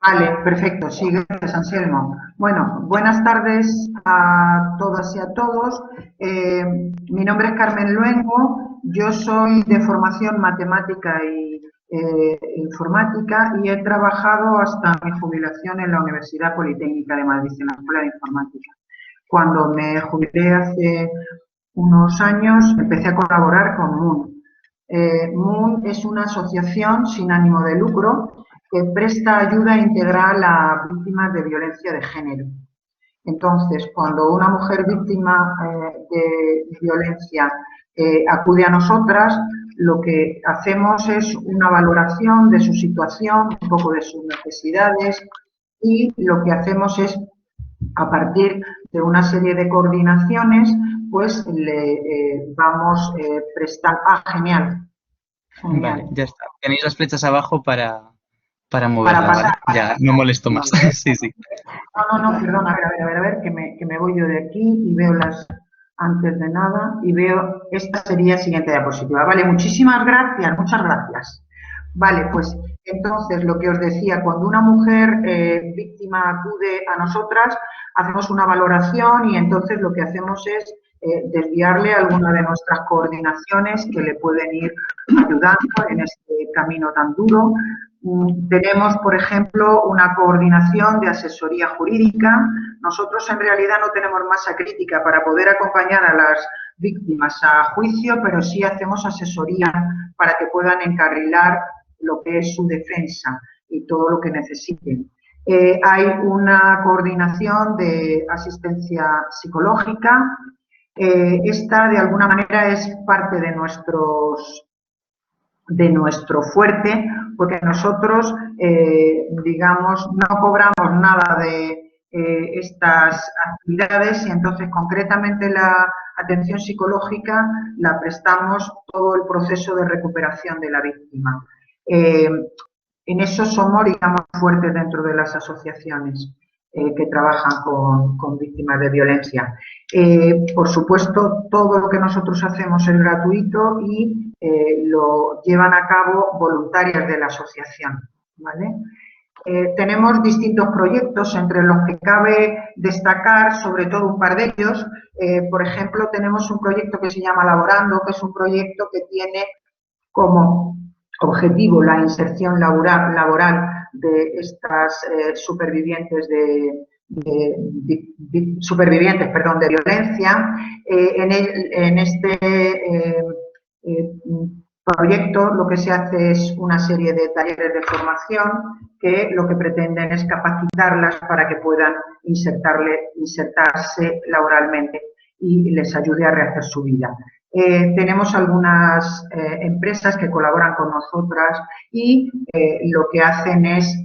Vale, perfecto. Sí, gracias, Anselmo. Bueno, buenas tardes a todas y a todos. Mi nombre es Carmen Luengo. Yo soy de formación matemática y informática y he trabajado hasta mi jubilación en la Universidad Politécnica de Madrid, en la Escuela de Informática. Cuando me jubilé hace unos años, empecé a colaborar con Moon. Moon es una asociación sin ánimo de lucro que presta ayuda integral a víctimas de violencia de género. Entonces, cuando una mujer víctima de violencia acude a nosotras, lo que hacemos es una valoración de su situación, un poco de sus necesidades, y lo que hacemos es, a partir de una serie de coordinaciones, pues le vamos prestando... Ah, genial. Vale, ya está. Tenéis las flechas abajo para moverla, Para pasar. ¿vale? Ya, no molesto más. Sí, sí. No, perdona, a ver, que me voy yo de aquí y veo las, antes de nada, y veo, esta sería siguiente diapositiva. Vale, muchísimas gracias, muchas gracias. Vale, pues entonces lo que os decía, cuando una mujer víctima acude a nosotras, hacemos una valoración y entonces lo que hacemos es desviarle a alguna de nuestras coordinaciones que le pueden ir ayudando en este camino tan duro. Tenemos, por ejemplo, una coordinación de asesoría jurídica. Nosotros en realidad no tenemos masa crítica para poder acompañar a las víctimas a juicio, pero sí hacemos asesoría para que puedan encarrilar lo que es su defensa y todo lo que necesiten. Hay una coordinación de asistencia psicológica. Esta, de alguna manera, es parte de nuestro fuerte, porque nosotros, digamos, no cobramos nada de estas actividades y entonces concretamente la atención psicológica la prestamos todo el proceso de recuperación de la víctima. En eso somos, digamos, fuertes dentro de las asociaciones que trabajan con víctimas de violencia. Por supuesto, todo lo que nosotros hacemos es gratuito y lo llevan a cabo voluntarias de la asociación, ¿vale? Tenemos distintos proyectos, entre los que cabe destacar sobre todo un par de ellos. Por ejemplo, tenemos un proyecto que se llama Laborando, que es un proyecto que tiene como objetivo la inserción laboral de estas supervivientes de violencia. En este proyecto lo que se hace es una serie de talleres de formación que lo que pretenden es capacitarlas para que puedan insertarse laboralmente y les ayude a rehacer su vida. Tenemos algunas empresas que colaboran con nosotras y lo que hacen es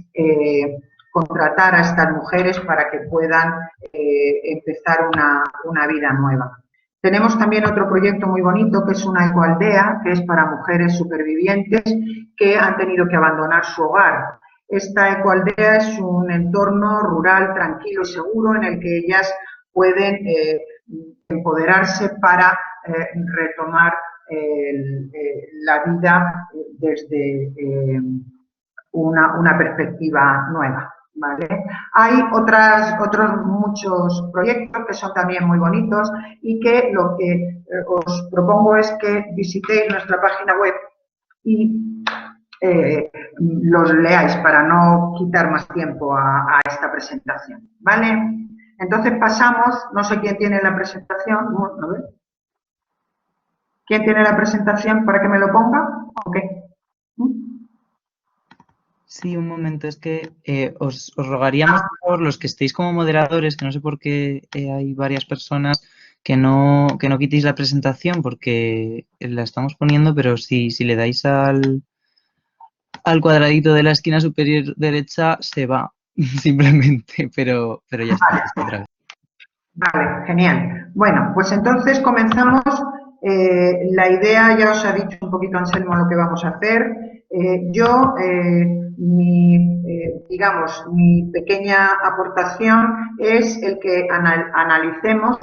contratar a estas mujeres para que puedan empezar una vida nueva. Tenemos también otro proyecto muy bonito que es una ecoaldea, que es para mujeres supervivientes que han tenido que abandonar su hogar. Esta ecoaldea es un entorno rural tranquilo y seguro en el que ellas pueden empoderarse para retomar la vida desde una perspectiva nueva. ¿Vale? Hay otros muchos proyectos que son también muy bonitos y que lo que os propongo es que visitéis nuestra página web y los leáis para no quitar más tiempo a esta presentación. ¿Vale? Entonces pasamos, no sé quién tiene la presentación, a ver. ¿Quién tiene la presentación para que me lo ponga? Okay. Sí, un momento, es que os rogaríamos, por favor, los que estéis como moderadores, que no sé por qué hay varias personas, que no quitéis la presentación porque la estamos poniendo, pero si le dais al cuadradito de la esquina superior derecha, se va simplemente, pero ya está otra vez. Vale, genial. Bueno, pues entonces comenzamos. La idea, ya os ha dicho un poquito Anselmo lo que vamos a hacer. Digamos, mi pequeña aportación es el que analicemos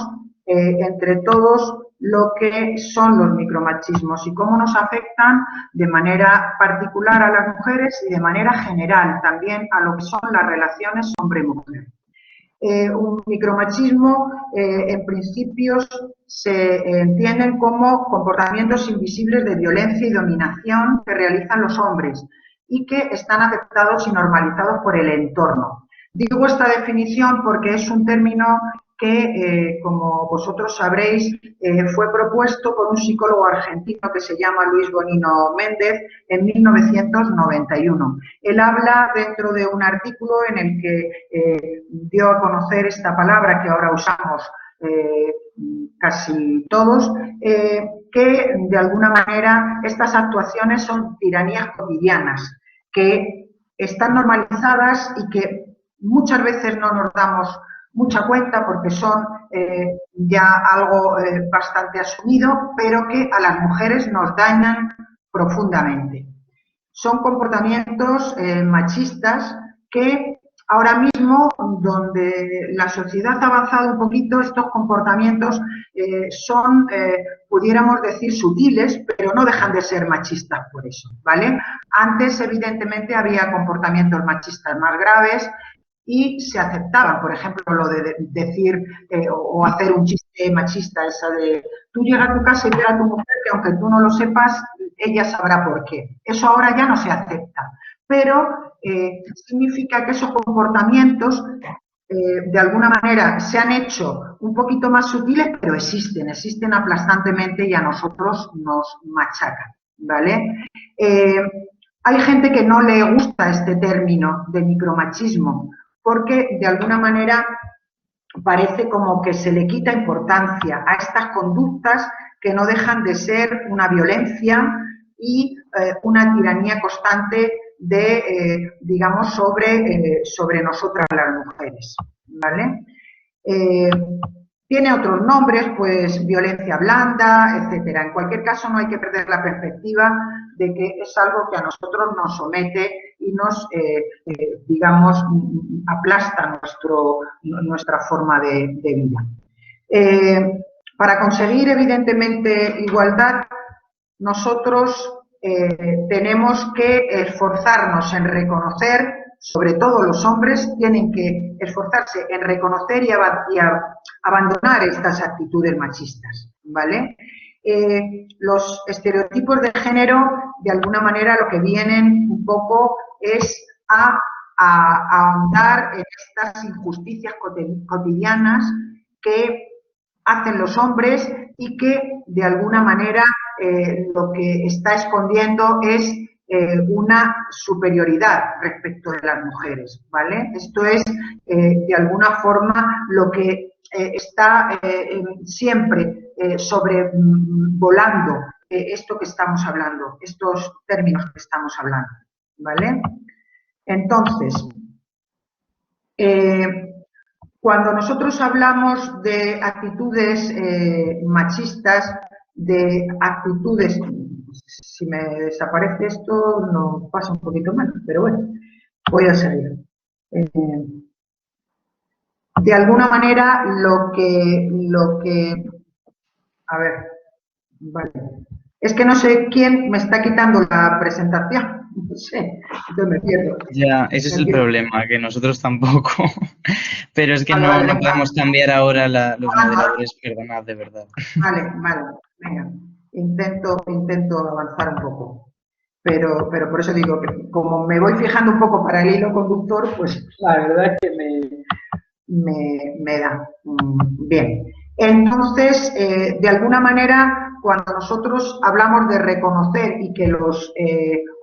entre todos lo que son los micromachismos y cómo nos afectan de manera particular a las mujeres y de manera general también a lo que son las relaciones hombre-mujer. Un micromachismo, en principio, se entienden como comportamientos invisibles de violencia y dominación que realizan los hombres y que están aceptados y normalizados por el entorno. Digo esta definición porque es un término que, como vosotros sabréis, fue propuesto por un psicólogo argentino que se llama Luis Bonino Méndez en 1991. Él habla dentro de un artículo en el que dio a conocer esta palabra que ahora usamos casi todos, que de alguna manera estas actuaciones son tiranías cotidianas, que están normalizadas y que muchas veces no nos damos mucha cuenta porque son ya algo bastante asumido, pero que a las mujeres nos dañan profundamente. Son comportamientos machistas que ahora mismo, donde la sociedad ha avanzado un poquito, estos comportamientos son, pudiéramos decir, sutiles, pero no dejan de ser machistas por eso, ¿vale? Antes, evidentemente, había comportamientos machistas más graves y se aceptaban, por ejemplo, lo de decir o hacer un chiste machista, esa de tú llegas a tu casa y ves a tu mujer que aunque tú no lo sepas, ella sabrá por qué. Eso ahora ya no se acepta, pero significa que esos comportamientos de alguna manera se han hecho un poquito más sutiles, pero existen aplastantemente y a nosotros nos machacan, ¿vale? Hay gente que no le gusta este término de micromachismo, porque de alguna manera parece como que se le quita importancia a estas conductas que no dejan de ser una violencia y una tiranía constante de, digamos, sobre nosotras las mujeres, ¿vale? Tiene otros nombres, pues violencia blanda, etcétera. En cualquier caso, no hay que perder la perspectiva de que es algo que a nosotros nos somete y nos, digamos, aplasta nuestra forma de vida. Para conseguir, evidentemente, igualdad, nosotros tenemos que esforzarnos en reconocer, sobre todo los hombres tienen que esforzarse en reconocer y abandonar estas actitudes machistas, ¿vale? Los estereotipos de género, de alguna manera, lo que vienen un poco es a ahondar en estas injusticias cotidianas que hacen los hombres y que, de alguna manera, lo que está escondiendo es una superioridad respecto de las mujeres, ¿vale? Esto es, de alguna forma, lo que está siempre sobrevolando esto que estamos hablando, estos términos que estamos hablando, ¿vale? Entonces, cuando nosotros hablamos de actitudes machistas, de actitudes, si me desaparece esto, nos pasa un poquito mal, pero bueno, voy a seguir. De alguna manera, lo que, a ver, vale, es que no sé quién me está quitando la presentación, no sé, entonces me pierdo. Ya, ese es el problema, que nosotros tampoco, pero es que Vale, no podemos cambiar ahora los moderadores, perdonad, de verdad. Vale, venga, intento avanzar un poco, pero por eso digo que como me voy fijando un poco para el hilo conductor, pues la verdad es que me da. Bien, entonces, de alguna manera, cuando nosotros hablamos de reconocer y que los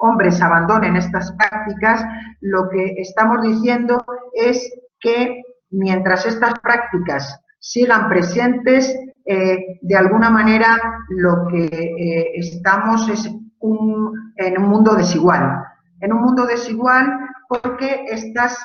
hombres abandonen estas prácticas, lo que estamos diciendo es que mientras estas prácticas sigan presentes, de alguna manera lo que estamos es en un mundo desigual. En un mundo desigual porque estas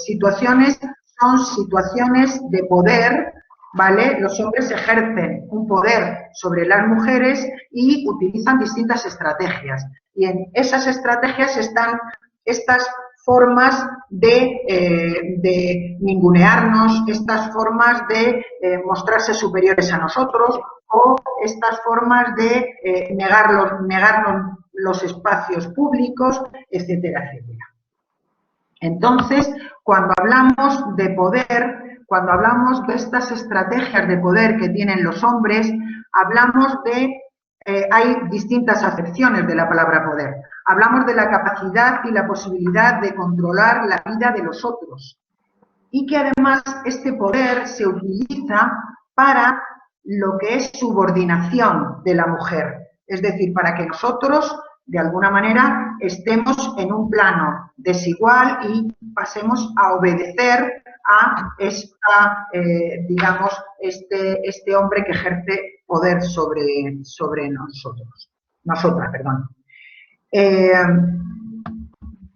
situaciones son situaciones de poder, ¿vale? Los hombres ejercen un poder sobre las mujeres y utilizan distintas estrategias. Y en esas estrategias están estas formas de ningunearnos, estas formas de mostrarse superiores a nosotros o estas formas de negarnos los espacios públicos, etcétera, etcétera. Entonces, cuando hablamos de poder, cuando hablamos de estas estrategias de poder que tienen los hombres, hablamos de, hay distintas acepciones de la palabra poder. Hablamos de la capacidad y la posibilidad de controlar la vida de los otros. Y que además este poder se utiliza para lo que es subordinación de la mujer. Es decir, para que nosotros, de alguna manera, estemos en un plano desigual y pasemos a obedecer a digamos, este hombre que ejerce poder sobre nosotros. Nosotras, perdón.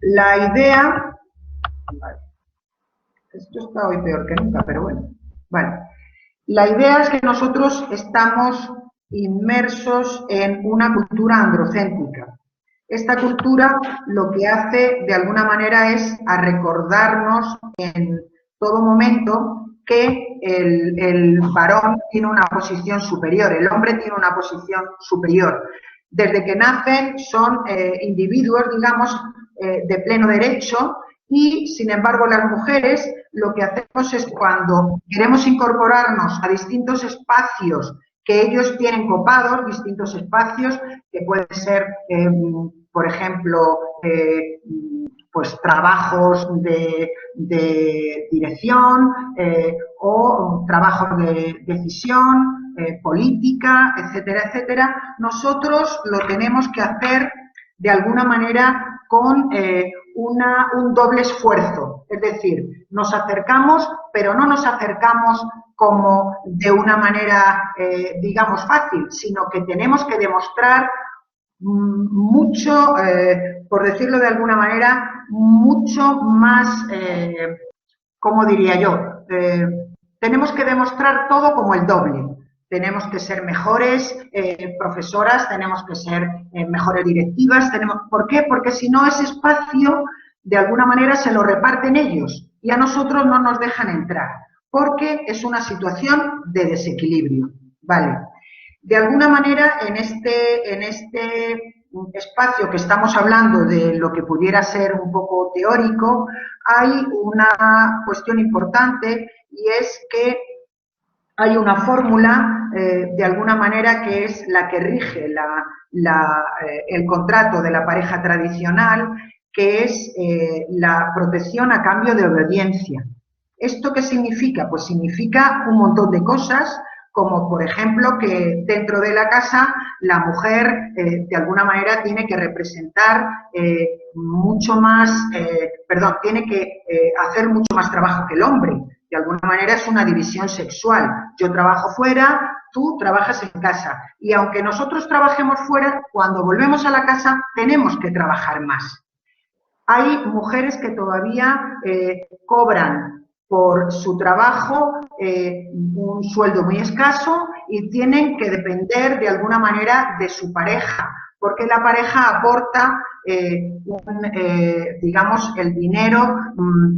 La idea... Vale. Esto está hoy peor que nunca, pero bueno. Vale. La idea es que nosotros estamos inmersos en una cultura androcéntrica. Esta cultura lo que hace de alguna manera es a recordarnos en todo momento que el varón tiene una posición superior, el hombre tiene una posición superior. Desde que nacen son individuos, digamos, de pleno derecho y, sin embargo, las mujeres lo que hacemos es cuando queremos incorporarnos a distintos espacios que ellos tienen copados, distintos espacios que pueden ser, por ejemplo, pues trabajos de dirección o trabajos de decisión, política, etcétera, etcétera. Nosotros lo tenemos que hacer de alguna manera con un doble esfuerzo, es decir, nos acercamos, pero no nos acercamos como de una manera, digamos, fácil, sino que tenemos que demostrar mucho, por decirlo de alguna manera, mucho más, ¿cómo diría yo? Tenemos que demostrar todo como el doble. Tenemos que ser mejores profesoras, tenemos que ser mejores directivas. ¿Por qué? Porque si no, ese espacio, de alguna manera, se lo reparten ellos y a nosotros no nos dejan entrar, porque es una situación de desequilibrio, ¿vale? De alguna manera, en este espacio que estamos hablando de lo que pudiera ser un poco teórico, hay una cuestión importante y es que hay una fórmula, de alguna manera, que es la que rige el contrato de la pareja tradicional, que es la protección a cambio de obediencia. ¿Esto qué significa? Pues significa un montón de cosas, como por ejemplo que dentro de la casa la mujer de alguna manera tiene que representar mucho más, tiene que hacer mucho más trabajo que el hombre. De alguna manera es una división sexual. Yo trabajo fuera, tú trabajas en casa. Y aunque nosotros trabajemos fuera, cuando volvemos a la casa tenemos que trabajar más. Hay mujeres que todavía cobran por su trabajo un sueldo muy escaso y tienen que depender de alguna manera de su pareja, porque la pareja aporta, digamos, el dinero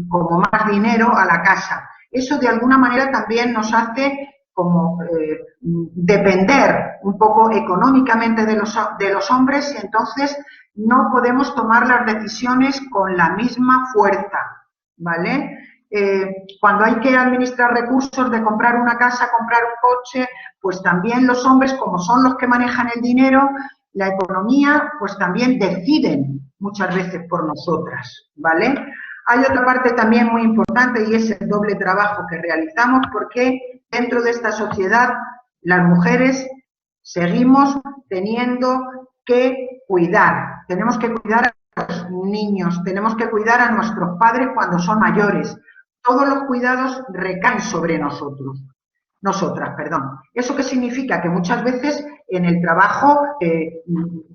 como más dinero a la casa. Eso de alguna manera también nos hace como depender un poco económicamente de los hombres y entonces no podemos tomar las decisiones con la misma fuerza, ¿vale? Cuando hay que administrar recursos de comprar una casa, comprar un coche, pues también los hombres, como son los que manejan el dinero, la economía, pues también deciden muchas veces por nosotras, ¿vale? Hay otra parte también muy importante y es el doble trabajo que realizamos porque dentro de esta sociedad las mujeres seguimos teniendo que cuidar. Tenemos que cuidar a los niños, tenemos que cuidar a nuestros padres cuando son mayores. Todos los cuidados recaen sobre nosotras. ¿Eso qué significa? Que muchas veces en el trabajo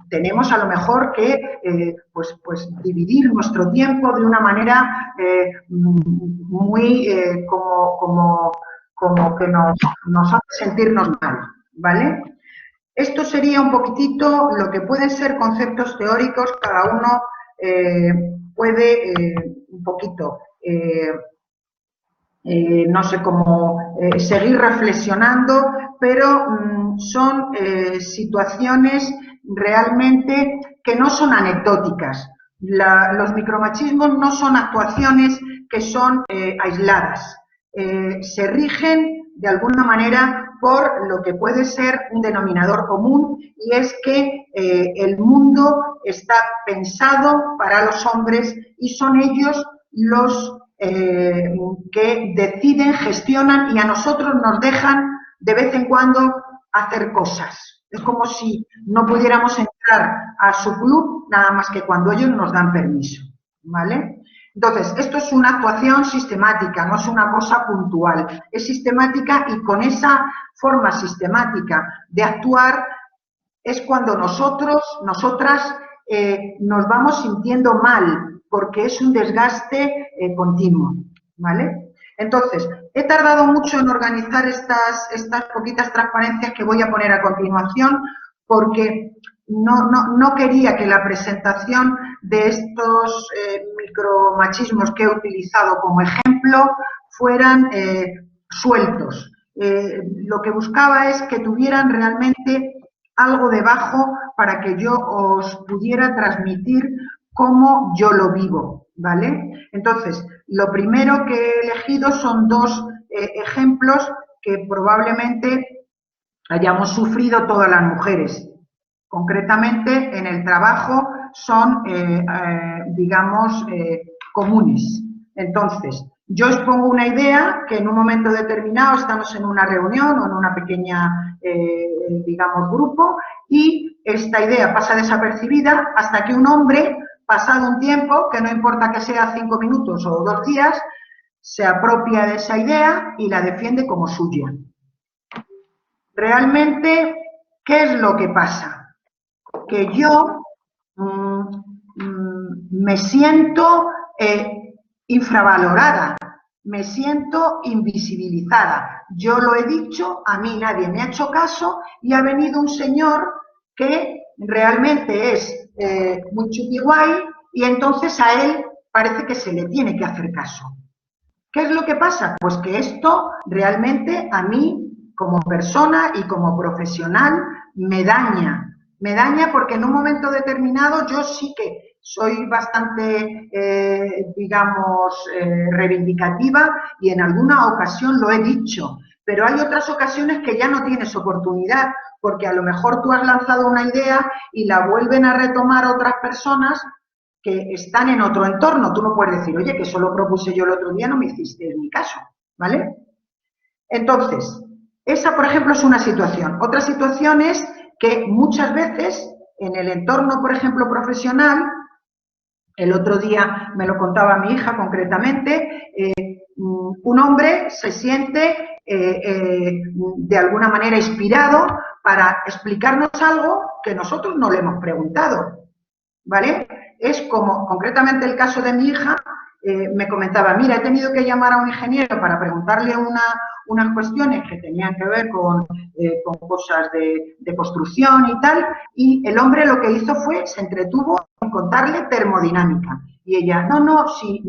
tenemos a lo mejor que pues dividir nuestro tiempo de una manera muy como que nos hace sentirnos mal, ¿vale? Esto sería un poquitito lo que pueden ser conceptos teóricos, cada uno puede un poquito, no sé cómo, seguir reflexionando, pero son situaciones realmente que no son anecdóticas. Los micromachismos no son actuaciones que son aisladas. Se rigen de alguna manera por lo que puede ser un denominador común, y es que el mundo está pensado para los hombres y son ellos los que deciden, gestionan, y a nosotros nos dejan de vez en cuando hacer cosas. Es como si no pudiéramos entrar a su club nada más que cuando ellos nos dan permiso, ¿vale? Entonces, esto es una actuación sistemática, no es una cosa puntual, es sistemática, y con esa forma sistemática de actuar es cuando nosotros, nosotras, nos vamos sintiendo mal, porque es un desgaste continuo, ¿vale? Entonces, he tardado mucho en organizar estas poquitas transparencias que voy a poner a continuación, porque no quería que la presentación de estos micromachismos que he utilizado como ejemplo fueran sueltos. Lo que buscaba es que tuvieran realmente algo debajo para que yo os pudiera transmitir cómo yo lo vivo, ¿vale? Entonces, lo primero que he elegido son dos ejemplos que probablemente hayamos sufrido todas las mujeres. Concretamente, en el trabajo son, digamos, comunes. Entonces, yo os pongo una idea que en un momento determinado estamos en una reunión o en una pequeña, digamos, grupo, y esta idea pasa desapercibida hasta que un hombre, pasado un tiempo, que no importa que sea 5 minutos o 2 días, se apropia de esa idea y la defiende como suya. Realmente, ¿qué es lo que pasa? Que yo me siento infravalorada, me siento invisibilizada. Yo lo he dicho, a mí nadie me ha hecho caso, y ha venido un señor que realmente es muy chupiguay, y entonces a él parece que se le tiene que hacer caso. ¿Qué es lo que pasa? Pues que esto realmente a mí, como persona y como profesional, me daña. Me daña porque en un momento determinado yo sí que soy bastante, digamos, reivindicativa, y en alguna ocasión lo he dicho, pero hay otras ocasiones que ya no tienes oportunidad, porque a lo mejor tú has lanzado una idea y la vuelven a retomar otras personas que están en otro entorno. Tú no puedes decir, oye, que eso lo propuse yo el otro día, no me hiciste ni caso, ¿vale? Entonces, esa, por ejemplo, es una situación. Otra situación es que muchas veces en el entorno, por ejemplo, profesional, el otro día me lo contaba mi hija concretamente, un hombre se siente de alguna manera inspirado para explicarnos algo que nosotros no le hemos preguntado, ¿vale? Es como, concretamente el caso de mi hija, me comentaba, mira, he tenido que llamar a un ingeniero para preguntarle unas cuestiones que tenían que ver con cosas de construcción y tal, y el hombre lo que hizo fue, se entretuvo en contarle termodinámica. Y ella, no, si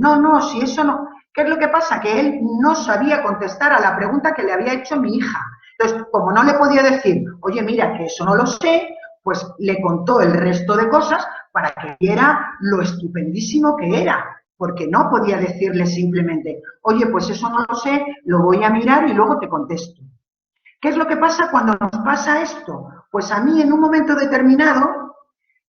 eso no. ¿Qué es lo que pasa? Que él no sabía contestar a la pregunta que le había hecho mi hija. Entonces, como no le podía decir, oye, mira, que eso no lo sé, pues le contó el resto de cosas para que viera lo estupendísimo que era, porque no podía decirle simplemente, oye, pues eso no lo sé, lo voy a mirar y luego te contesto. ¿Qué es lo que pasa cuando nos pasa esto? Pues a mí en un momento determinado,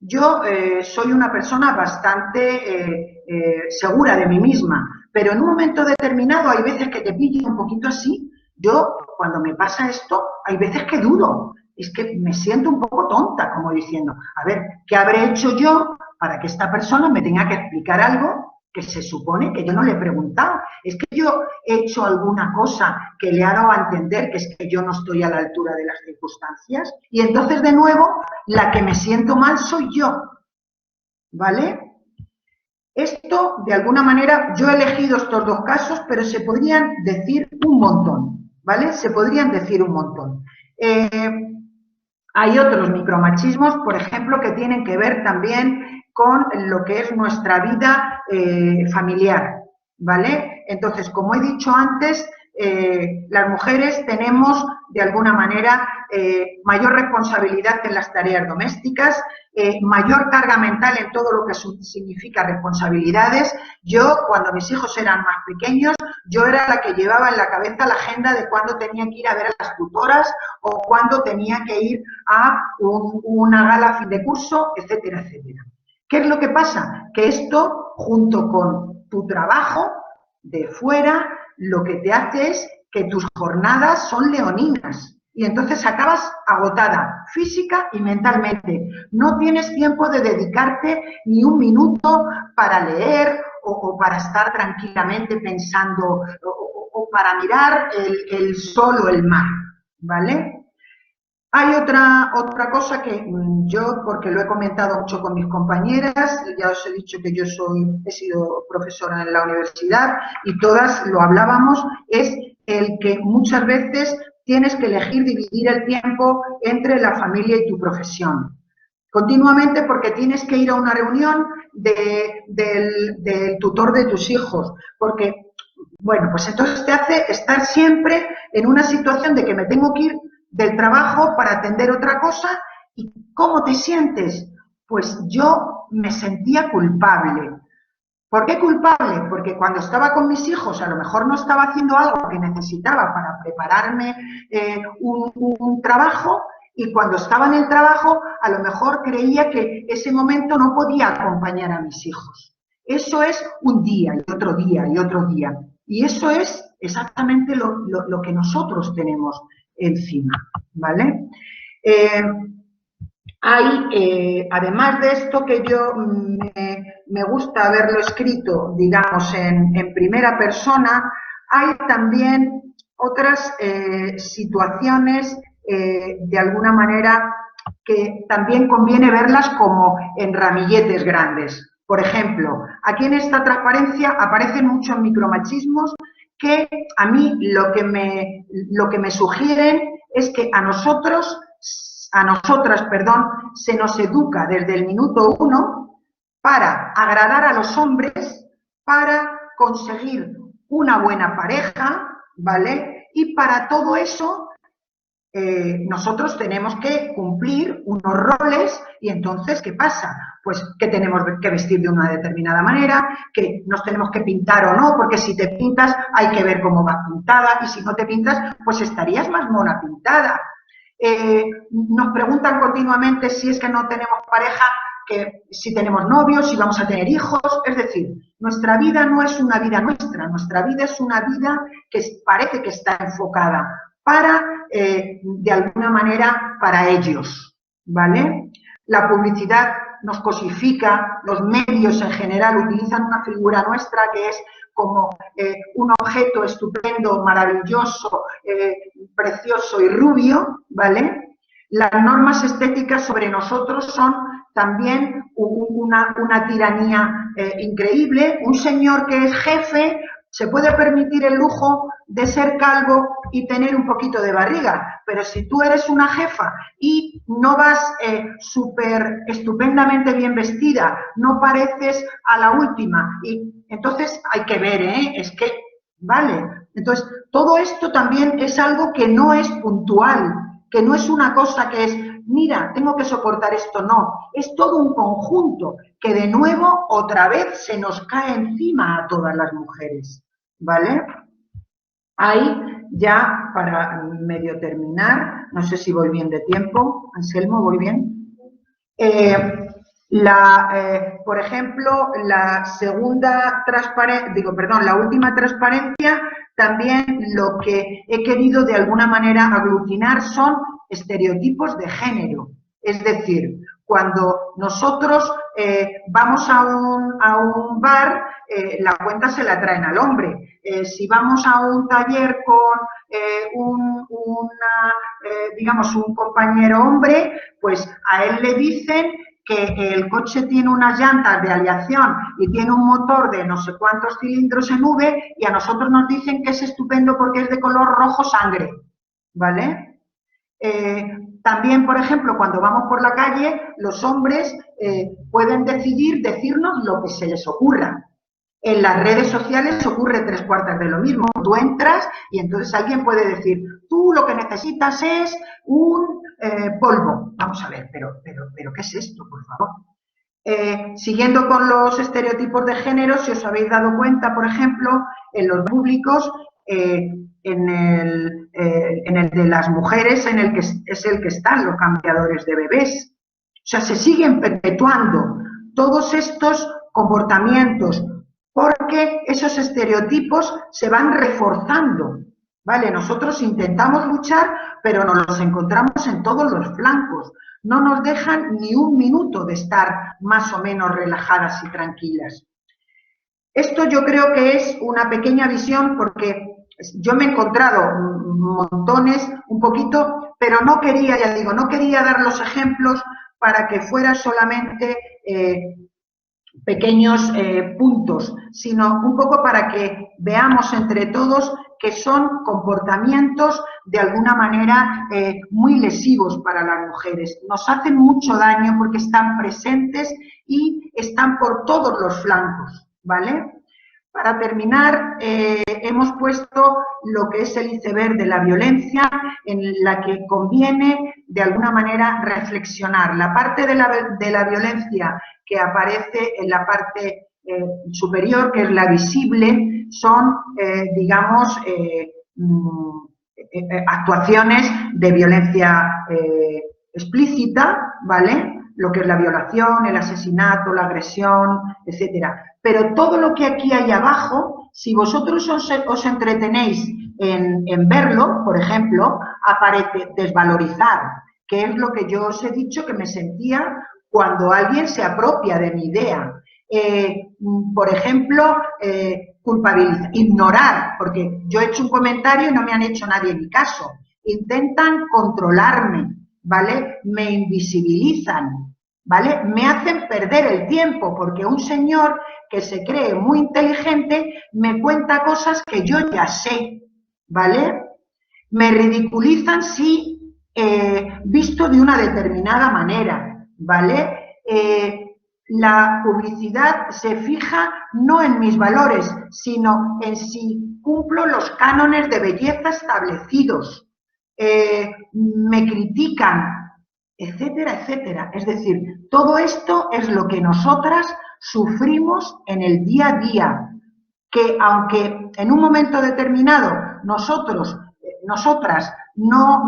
yo soy una persona bastante segura de mí misma, pero en un momento determinado hay veces que te pillo un poquito así. Yo, cuando me pasa esto, hay veces que dudo. Es que me siento un poco tonta, como diciendo, a ver, ¿qué habré hecho yo para que esta persona me tenga que explicar algo que se supone que yo no le he preguntado? Es que yo he hecho alguna cosa que le ha dado a entender que es que yo no estoy a la altura de las circunstancias, y entonces de nuevo la que me siento mal soy yo, ¿vale? Esto, de alguna manera, yo he elegido estos dos casos, pero se podrían decir un montón, ¿vale? Se podrían decir un montón. Hay otros micromachismos, por ejemplo, que tienen que ver también con lo que es nuestra vida familiar, ¿vale? Entonces, como he dicho antes, las mujeres tenemos de alguna manera mayor responsabilidad en las tareas domésticas, mayor carga mental en todo lo que significa responsabilidades. Yo, cuando mis hijos eran más pequeños, yo era la que llevaba en la cabeza la agenda de cuándo tenía que ir a ver a las tutoras o cuándo tenía que ir a una gala a fin de curso, etcétera, etcétera. ¿Qué es lo que pasa? Que esto, junto con tu trabajo de fuera, lo que te hace es que tus jornadas son leoninas y entonces acabas agotada física y mentalmente. No tienes tiempo de dedicarte ni un minuto para leer o para estar tranquilamente pensando o para mirar el sol o el mar, ¿vale? Hay otra cosa que yo, porque lo he comentado mucho con mis compañeras, ya os he dicho que yo he sido profesora en la universidad y todas lo hablábamos, es el que muchas veces tienes que elegir dividir el tiempo entre la familia y tu profesión. Continuamente, porque tienes que ir a una reunión del tutor de tus hijos, porque, bueno, pues entonces te hace estar siempre en una situación de que me tengo que ir del trabajo para atender otra cosa. ¿Y cómo te sientes? Pues yo me sentía culpable. ¿Por qué culpable? Porque cuando estaba con mis hijos a lo mejor no estaba haciendo algo que necesitaba para prepararme un trabajo, y cuando estaba en el trabajo a lo mejor creía que ese momento no podía acompañar a mis hijos. Eso es un día y otro día y otro día. Y eso es exactamente lo que nosotros tenemos encima, ¿vale? Además de esto, que yo me gusta haberlo escrito, digamos, en primera persona, hay también otras situaciones, de alguna manera, que también conviene verlas como en ramilletes grandes. Por ejemplo, aquí en esta transparencia aparecen muchos micromachismos que a mí lo que me sugieren es que a nosotras, se nos educa desde el minuto 1 para agradar a los hombres, para conseguir una buena pareja, ¿vale? Y para todo eso nosotros tenemos que cumplir unos roles. Y entonces, ¿qué pasa? Pues que tenemos que vestir de una determinada manera, que nos tenemos que pintar o no, porque si te pintas hay que ver cómo vas pintada, y si no te pintas, pues estarías más mona pintada. Nos preguntan continuamente si es que no tenemos pareja, que si tenemos novios, si vamos a tener hijos. Es decir, nuestra vida no es una vida nuestra vida es una vida que parece que está enfocada para, de alguna manera, para ellos, ¿vale? La publicidad nos cosifica, los medios en general utilizan una figura nuestra que es como un objeto estupendo, maravilloso, precioso y rubio, ¿vale? Las normas estéticas sobre nosotros son también una tiranía increíble. Un señor que es jefe se puede permitir el lujo de ser calvo y tener un poquito de barriga, pero si tú eres una jefa y no vas súper estupendamente bien vestida, no pareces a la última, y entonces hay que ver, es que, vale. Entonces, todo esto también es algo que no es puntual, que no es una cosa que es, mira, tengo que soportar esto, no. Es todo un conjunto que de nuevo, otra vez, se nos cae encima a todas las mujeres, ¿vale? Ahí, ya para medio terminar, no sé si voy bien de tiempo, Anselmo, ¿voy bien? Por ejemplo, la última transparencia, también lo que he querido de alguna manera aglutinar son estereotipos de género. Es decir, cuando nosotros vamos a un bar, la cuenta se la traen al hombre. Si vamos a un taller con digamos, un compañero hombre, pues a él le dicen que el coche tiene unas llantas de aleación y tiene un motor de no sé cuántos cilindros en V, y a nosotros nos dicen que es estupendo porque es de color rojo sangre, ¿vale? También, por ejemplo, cuando vamos por la calle, los hombres pueden decidir decirnos lo que se les ocurra. En las redes sociales ocurre 3/4 de lo mismo. Tú entras y entonces alguien puede decir, tú lo que necesitas es un polvo. Vamos a ver, pero ¿qué es esto, por favor? Siguiendo con los estereotipos de género, si os habéis dado cuenta, por ejemplo, en los públicos, en el de las mujeres, en el que es el que están los cambiadores de bebés. O sea, se siguen perpetuando todos estos comportamientos porque esos estereotipos se van reforzando, ¿vale? Nosotros intentamos luchar, pero nos los encontramos en todos los flancos. No nos dejan ni un minuto de estar más o menos relajadas y tranquilas. Esto yo creo que es una pequeña visión porque yo me he encontrado montones, un poquito, pero no quería, ya digo, no quería dar los ejemplos para que fuera solamente pequeños puntos, sino un poco para que veamos entre todos que son comportamientos de alguna manera muy lesivos para las mujeres. Nos hacen mucho daño porque están presentes y están por todos los flancos, ¿vale? Para terminar, hemos puesto lo que es el iceberg de la violencia, en la que conviene de alguna manera reflexionar. La parte de la violencia que aparece en la parte superior, que es la visible, son, digamos, actuaciones de violencia explícita, ¿vale? Lo que es la violación, el asesinato, la agresión, etcétera. Pero todo lo que aquí hay abajo, si vosotros os entretenéis en verlo, por ejemplo, aparece desvalorizar, que es lo que yo os he dicho que me sentía cuando alguien se apropia de mi idea. Por ejemplo, culpabilizar, ignorar, porque yo he hecho un comentario y no me han hecho nadie ni caso. Intentan controlarme, ¿vale? Me invisibilizan, ¿vale? Me hacen perder el tiempo, porque un señor que se cree muy inteligente me cuenta cosas que yo ya sé, ¿vale? Me ridiculizan si visto de una determinada manera, ¿vale? La publicidad se fija no en mis valores, sino en si cumplo los cánones de belleza establecidos. Me critican, etcétera, etcétera. Es decir, todo esto es lo que nosotras sufrimos en el día a día, que aunque en un momento determinado nosotras no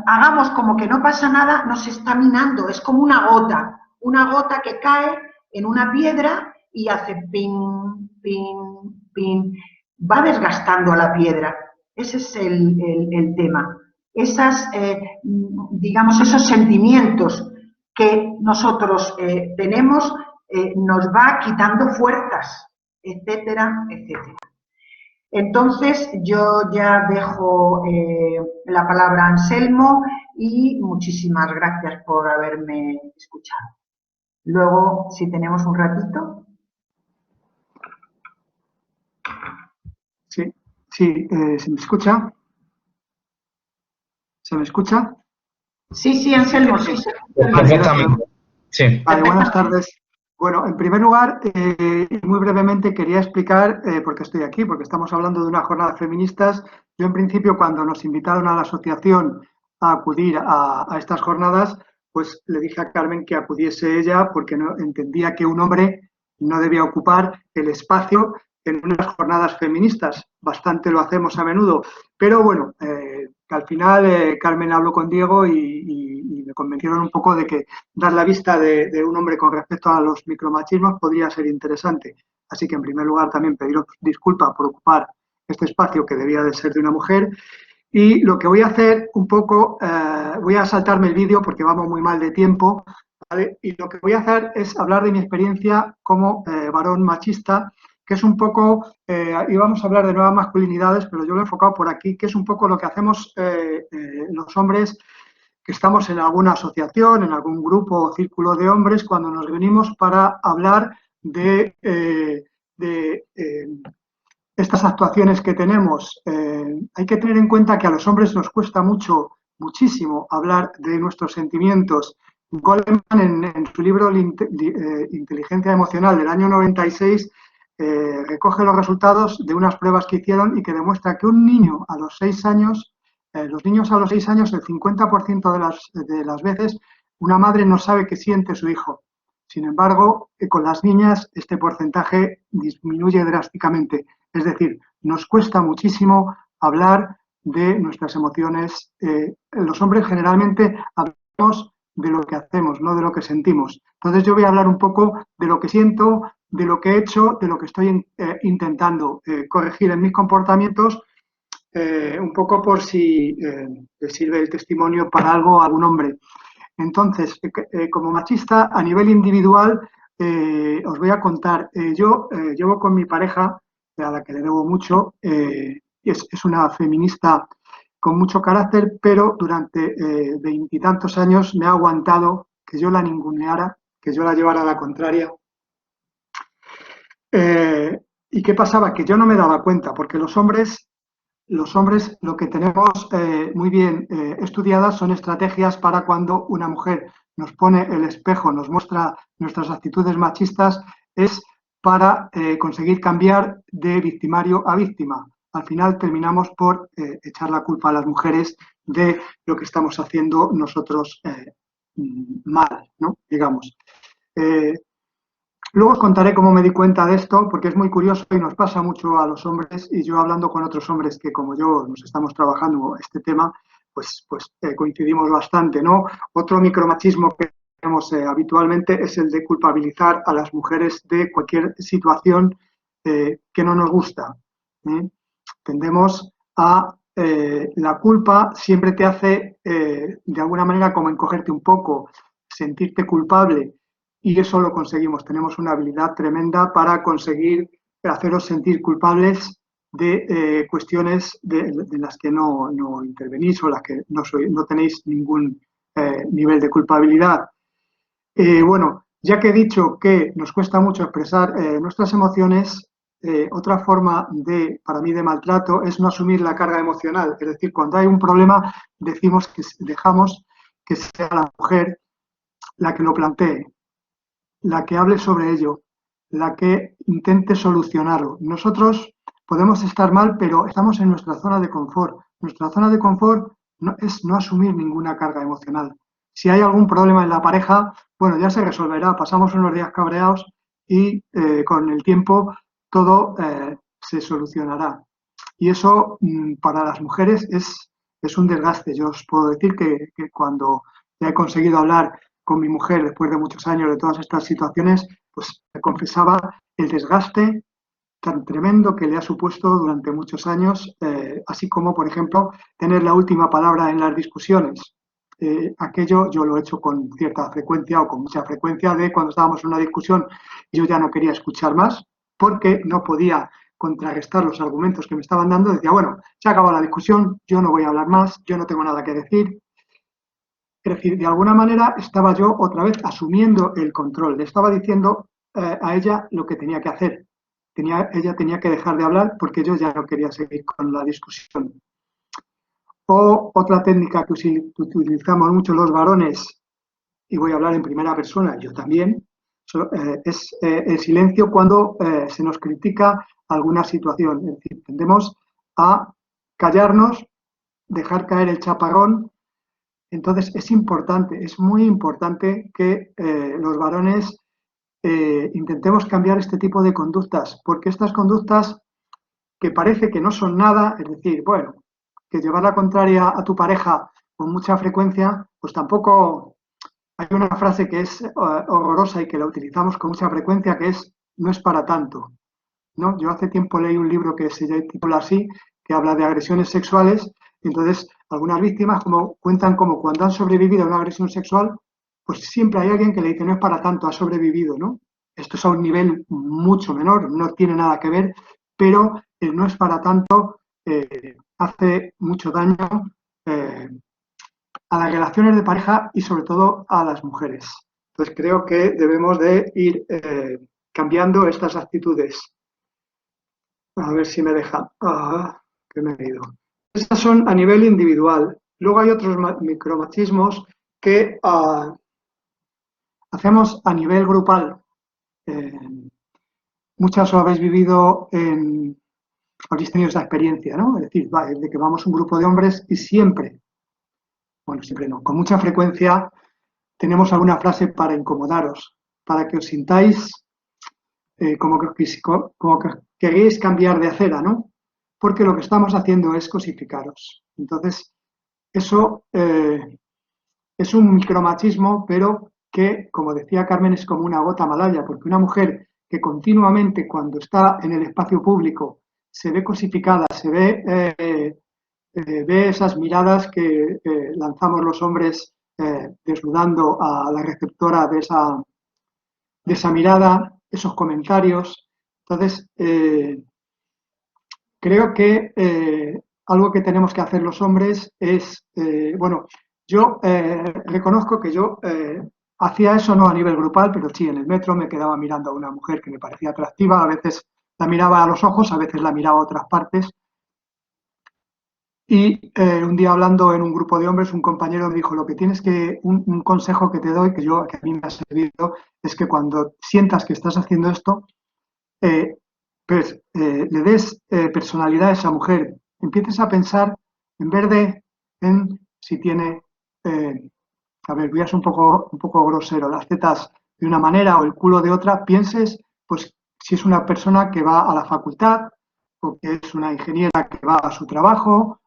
hagamos como que no pasa nada, nos está minando, es como una gota que cae en una piedra y hace pin, pin, pin, va desgastando a la piedra. Ese es el tema. Digamos, esos sentimientos que nosotros tenemos nos va quitando fuerzas, etcétera, etcétera. Entonces, yo ya dejo la palabra a Anselmo y muchísimas gracias por haberme escuchado. Luego, si tenemos un ratito. Sí, ¿se me escucha? ¿Se me escucha? Sí, Anselmo, sí. Perfectamente. Sí. Vale, buenas tardes. Bueno, en primer lugar, muy brevemente quería explicar por qué estoy aquí, porque estamos hablando de unas jornadas feministas. Yo, en principio, cuando nos invitaron a la asociación a acudir a estas jornadas, pues le dije a Carmen que acudiese ella porque no, entendía que un hombre no debía ocupar el espacio en unas jornadas feministas. Bastante lo hacemos a menudo, pero bueno, que al final Carmen habló con Diego y me convencieron un poco de que dar la vista de un hombre con respecto a los micromachismos podría ser interesante. Así que, en primer lugar, también pediros disculpas por ocupar este espacio que debía de ser de una mujer. Y lo que voy a hacer un poco, voy a saltarme el vídeo porque vamos muy mal de tiempo, ¿vale? Y lo que voy a hacer es hablar de mi experiencia como varón machista, que es un poco, íbamos a hablar de nuevas masculinidades, pero yo lo he enfocado por aquí, que es un poco lo que hacemos los hombres que estamos en alguna asociación, en algún grupo o círculo de hombres, cuando nos reunimos para hablar de estas actuaciones que tenemos. Hay que tener en cuenta que a los hombres nos cuesta mucho muchísimo hablar de nuestros sentimientos. Goleman, en su libro Inteligencia Emocional del año 96, recoge los resultados de unas pruebas que hicieron y que demuestra que un niño a los 6 años, los niños a los 6 años, el 50% de las veces, una madre no sabe qué siente su hijo. Sin embargo, con las niñas este porcentaje disminuye drásticamente. Es decir, nos cuesta muchísimo hablar de nuestras emociones. Los hombres generalmente hablamos de lo que hacemos, no de lo que sentimos. Entonces yo voy a hablar un poco de lo que siento, de lo que he hecho, de lo que estoy intentando corregir en mis comportamientos, un poco por si le sirve el testimonio para algo a algún hombre. Entonces, como machista, a nivel individual, os voy a contar, yo llevo con mi pareja, a la que le debo mucho, es una feminista con mucho carácter, pero durante 20 y tantos años me ha aguantado que yo la ninguneara, que yo la llevara a la contraria. ¿Y qué pasaba? Que yo no me daba cuenta, porque los hombres lo que tenemos muy bien estudiadas son estrategias para cuando una mujer nos pone el espejo, nos muestra nuestras actitudes machistas, es para conseguir cambiar de victimario a víctima. Al final terminamos por echar la culpa a las mujeres de lo que estamos haciendo nosotros mal, ¿no? Digamos. Luego os contaré cómo me di cuenta de esto, porque es muy curioso y nos pasa mucho a los hombres, y yo hablando con otros hombres que como yo nos estamos trabajando este tema, pues coincidimos bastante, ¿no? Otro micromachismo que tenemos habitualmente es el de culpabilizar a las mujeres de cualquier situación que no nos gusta. Tendemos a la culpa siempre te hace de alguna manera como encogerte un poco, sentirte culpable. Y eso lo conseguimos. Tenemos una habilidad tremenda para conseguir haceros sentir culpables de cuestiones de las que no intervenís o las que no tenéis ningún nivel de culpabilidad. Bueno, ya que he dicho que nos cuesta mucho expresar nuestras emociones, otra forma para mí de maltrato es no asumir la carga emocional. Es decir, cuando hay un problema, dejamos que sea la mujer la que lo plantee, la que hable sobre ello, la que intente solucionarlo. Nosotros podemos estar mal, pero estamos en nuestra zona de confort. Nuestra zona de confort es no asumir ninguna carga emocional. Si hay algún problema en la pareja, bueno, ya se resolverá. Pasamos unos días cabreados y con el tiempo todo se solucionará. Y eso para las mujeres es un desgaste. Yo os puedo decir que cuando ya he conseguido hablar con mi mujer después de muchos años de todas estas situaciones, pues me confesaba el desgaste tan tremendo que le ha supuesto durante muchos años, así como, por ejemplo, tener la última palabra en las discusiones. Aquello yo lo he hecho con cierta frecuencia o con mucha frecuencia, de cuando estábamos en una discusión yo ya no quería escuchar más porque no podía contrarrestar los argumentos que me estaban dando. Decía, bueno, se ha acabado la discusión, yo no voy a hablar más, yo no tengo nada que decir. Es decir, de alguna manera estaba yo otra vez asumiendo el control. Le estaba diciendo a ella lo que tenía que hacer. Ella tenía que dejar de hablar porque yo ya no quería seguir con la discusión. O otra técnica que utilizamos mucho los varones, y voy a hablar en primera persona, yo también, es el silencio cuando se nos critica alguna situación. Es decir, tendemos a callarnos, dejar caer el chaparrón. Entonces es importante, es muy importante que los varones intentemos cambiar este tipo de conductas, porque estas conductas que parece que no son nada, es decir, bueno, que llevar la contraria a tu pareja con mucha frecuencia, pues tampoco. Hay una frase que es horrorosa y que la utilizamos con mucha frecuencia, que es no es para tanto, ¿no? Yo hace tiempo leí un libro que se titula así, que habla de agresiones sexuales. Entonces, algunas víctimas cuentan como cuando han sobrevivido a una agresión sexual, pues siempre hay alguien que le dice no es para tanto, ha sobrevivido, ¿no? Esto es a un nivel mucho menor, no tiene nada que ver, pero el no es para tanto hace mucho daño a las relaciones de pareja y sobre todo a las mujeres. Entonces creo que debemos de ir cambiando estas actitudes. A ver si me deja. Que me he ido. Estas son a nivel individual. Luego hay otros micromachismos que hacemos a nivel grupal. Muchas lo habéis vivido habéis tenido esa experiencia, ¿no? Es decir, de que vamos un grupo de hombres y siempre, bueno, siempre no, con mucha frecuencia tenemos alguna frase para incomodaros, para que os sintáis como que queréis cambiar de acera, ¿no? Porque lo que estamos haciendo es cosificaros. Entonces, eso es un micromachismo, pero que, como decía Carmen, es como una gota malaya, porque una mujer que continuamente cuando está en el espacio público se ve cosificada, ve esas miradas que lanzamos los hombres desnudando a la receptora de esa mirada, esos comentarios. Entonces, creo que algo que tenemos que hacer los hombres es, bueno, yo reconozco que yo hacía eso no a nivel grupal, pero sí en el metro me quedaba mirando a una mujer que me parecía atractiva, a veces la miraba a los ojos, a veces la miraba a otras partes. Y un día hablando en un grupo de hombres, un compañero me dijo, un consejo que te doy, que a mí me ha servido, es que cuando sientas que estás haciendo esto, pues le des personalidad a esa mujer. Empieces a pensar, en vez en si tiene, a ver, voy a ser un poco grosero, las tetas de una manera o el culo de otra, pienses, pues, si es una persona que va a la facultad o que es una ingeniera que va a su trabajo,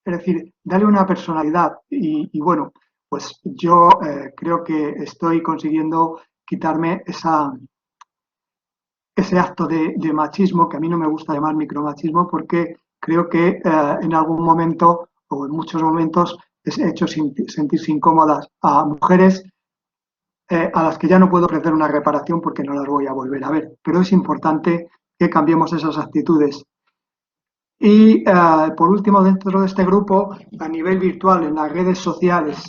es decir, dale una personalidad. Y bueno, pues yo creo que estoy consiguiendo quitarme ese acto de machismo, que a mí no me gusta llamar micromachismo, porque creo que en algún momento o en muchos momentos he hecho sentirse incómodas a mujeres a las que ya no puedo ofrecer una reparación porque no las voy a volver a ver. Pero es importante que cambiemos esas actitudes. Y por último, dentro de este grupo, a nivel virtual, en las redes sociales,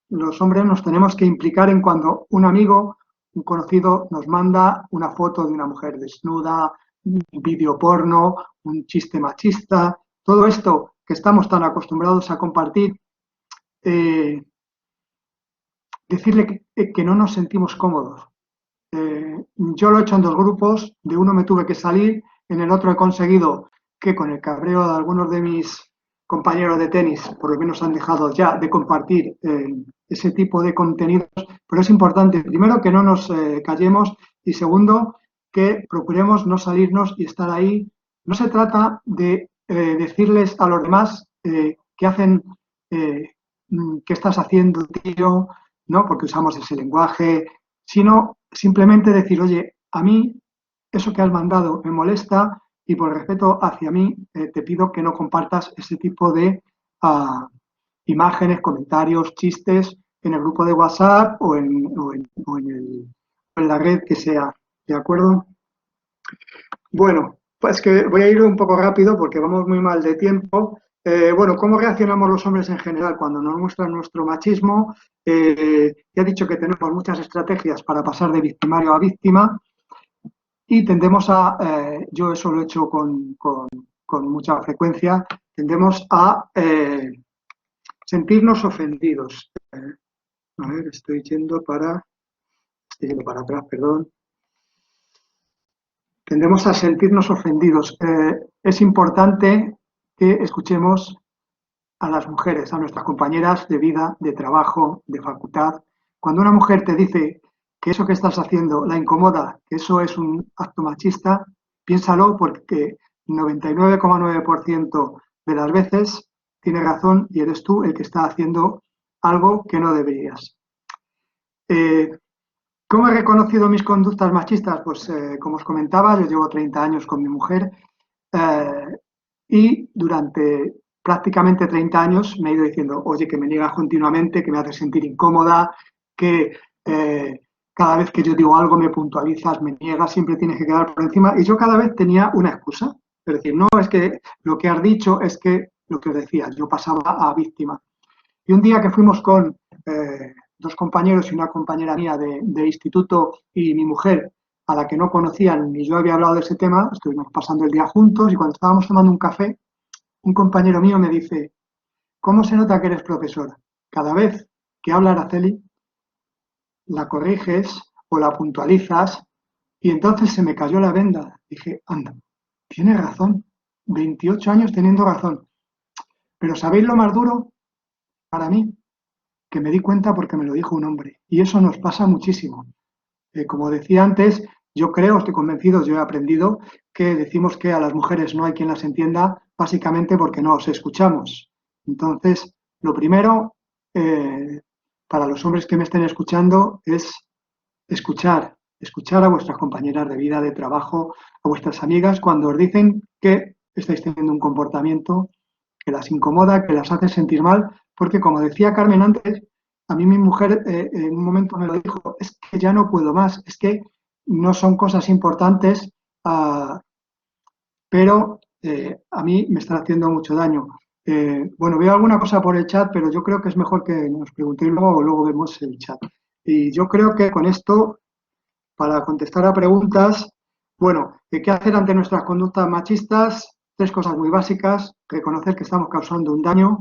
los hombres nos tenemos que implicar en cuando un amigo, un conocido, nos manda una foto de una mujer desnuda, un vídeo porno, un chiste machista, todo esto que estamos tan acostumbrados a compartir, decirle que no nos sentimos cómodos. Yo lo he hecho en 2 grupos, de uno me tuve que salir, en el otro he conseguido que con el cabreo de algunos de mis compañeros de tenis, por lo menos han dejado ya de compartir ese tipo de contenidos, pero es importante, primero, que no nos callemos y segundo, que procuremos no salirnos y estar ahí. No se trata de decirles a los demás qué hacen, qué estás haciendo, tío, ¿no? Porque usamos ese lenguaje, sino simplemente decir, oye, a mí eso que has mandado me molesta y por respeto hacia mí te pido que no compartas ese tipo de imágenes, comentarios, chistes en el grupo de WhatsApp o en la red que sea, ¿de acuerdo? Bueno, pues que voy a ir un poco rápido porque vamos muy mal de tiempo. Bueno, ¿cómo reaccionamos los hombres en general cuando nos muestran nuestro machismo? Ya he dicho que tenemos muchas estrategias para pasar de victimario a víctima y tendemos yo eso lo he hecho con mucha frecuencia, tendemos a sentirnos ofendidos. A ver, estoy yendo para atrás, perdón. Tendemos a sentirnos ofendidos. Es importante que escuchemos a las mujeres, a nuestras compañeras de vida, de trabajo, de facultad. Cuando una mujer te dice que eso que estás haciendo la incomoda, que eso es un acto machista, piénsalo porque 99,9% de las veces tiene razón y eres tú el que está haciendo algo que no deberías. ¿Cómo he reconocido mis conductas machistas? Pues como os comentaba, yo llevo 30 años con mi mujer y durante prácticamente 30 años me he ido diciendo, oye, que me niegas continuamente, que me haces sentir incómoda, que cada vez que yo digo algo me puntualizas, me niegas, siempre tienes que quedar por encima. Y yo cada vez tenía una excusa. Es decir, no es que lo que has dicho, es que lo que os decía, yo pasaba a víctima. Y un día que fuimos con 2 compañeros y una compañera mía de instituto y mi mujer, a la que no conocían ni yo había hablado de ese tema, estuvimos pasando el día juntos y cuando estábamos tomando un café, un compañero mío me dice, ¿cómo se nota que eres profesora? Cada vez que habla Araceli, la corriges o la puntualizas y entonces se me cayó la venda. Dije, anda, tiene razón, 28 años teniendo razón. Pero ¿sabéis lo más duro para mí? Que me di cuenta porque me lo dijo un hombre. Y eso nos pasa muchísimo. Como decía antes, yo creo, estoy convencido, yo he aprendido que decimos que a las mujeres no hay quien las entienda, básicamente porque no os escuchamos. Entonces, lo primero, para los hombres que me estén escuchando, es escuchar a vuestras compañeras de vida, de trabajo, a vuestras amigas cuando os dicen que estáis teniendo un comportamiento que las incomoda, que las hace sentir mal, porque como decía Carmen antes, a mí mi mujer en un momento me lo dijo, es que ya no puedo más, es que no son cosas importantes, pero a mí me están haciendo mucho daño. Bueno, veo alguna cosa por el chat, pero yo creo que es mejor que nos preguntéis luego o luego vemos el chat. Y yo creo que con esto, para contestar a preguntas, bueno, ¿qué hacer ante nuestras conductas machistas? 3 cosas muy básicas: reconocer que estamos causando un daño,